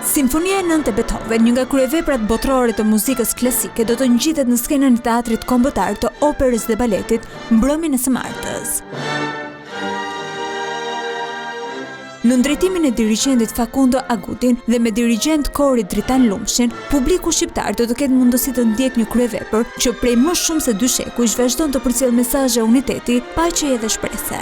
Simfonia e 9 e Beethoven, një nga kryeveprat botërore të muzikës klasike, do të ngjitet në skenën e teatrit kombëtar të operës dhe baletit mbrëmjen e së martës. Në ndërtimin e dirigjendit Facundo Agutin dhe me dirigjent kori Dritan Lumshin, publiku shqiptar do të ketë mundësi të ndjek një kryevepër që prej më shumë se 2 shekuj vazhdon të përcjell mesazhe uniteti, paqeje dhe shprese.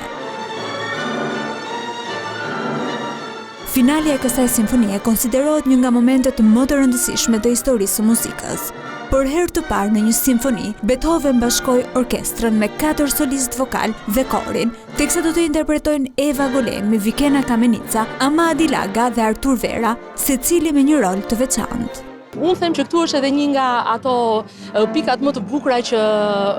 Finalja e kësaj simfonie konsiderohet një nga momentet më të rëndësishme të historisë së muzikës. Për herë të parë në një simfoni, Beethoven bashkoi orkestrën me 4 solistë vokal dhe korin, teksa do të interpretojnë Eva Golemi, Vikena Kamenica, Amadi Laga dhe Artur Vera, secili me një rol të veçantë. Unë them që këtu është edhe një nga ato pikat më të bukura që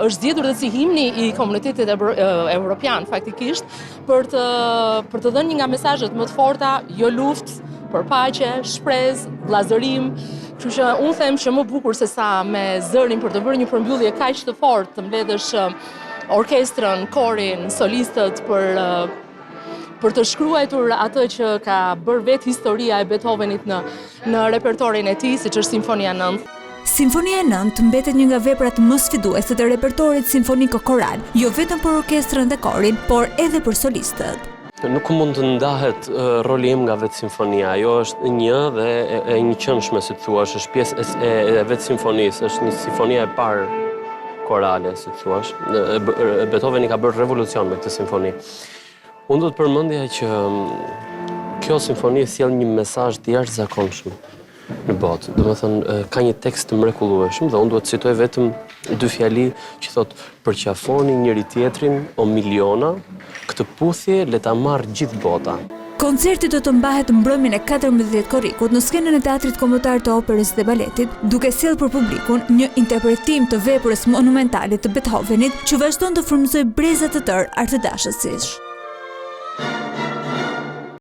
është zgjedhur dhe si himni i komunitetit evropian faktikisht për të dhënë një nga mesazhet më të forta, jo luftë, por paqe, shpresë, vllazërim. Kështu që unë them që më bukur se sa me zërin për të bërë një përmbyllje kaq të fortë, të mbledhësh orkestrën, korin, solistët për të shkruar atë që ka bërë vetë historia e Beethovenit në repertorin e tij, siç është Simfonia 9. Simfonia e 9 mbetet një nga veprat më sfiduese të repertorit simfoniko-koral, jo vetëm për orkestrën dhe korin, por edhe për solistët. Nuk mund të ndahet roli im nga vetë simfonia. Ajo është një dhe e njëqëndshme, si thuash, është pjesë e vetë simfonisë, është një simfonia e parë korale, si thuash. Beethoven i ka bërë revolucion me këtë simfoni. Unë do të përmendja që kjo simfoni sjell një mesazh të jashtëzakonshëm në botë. Domethënë ka një tekst të mrekullueshëm dhe unë duhet të citoj vetëm 2 fjali që thotë: "Përqafoni njëri tjetrin o miliona, këtë puthje le ta marrë gjithë bota." Koncerti do të mbahet mbrëmjen e 14 korrikut në skenën e teatrit kombëtar të operës dhe baletit, duke sjellë për publikun një interpretim të veprës monumentale të Beethovenit që vazhdon të frymëzojë breza të tërë art të dashësish.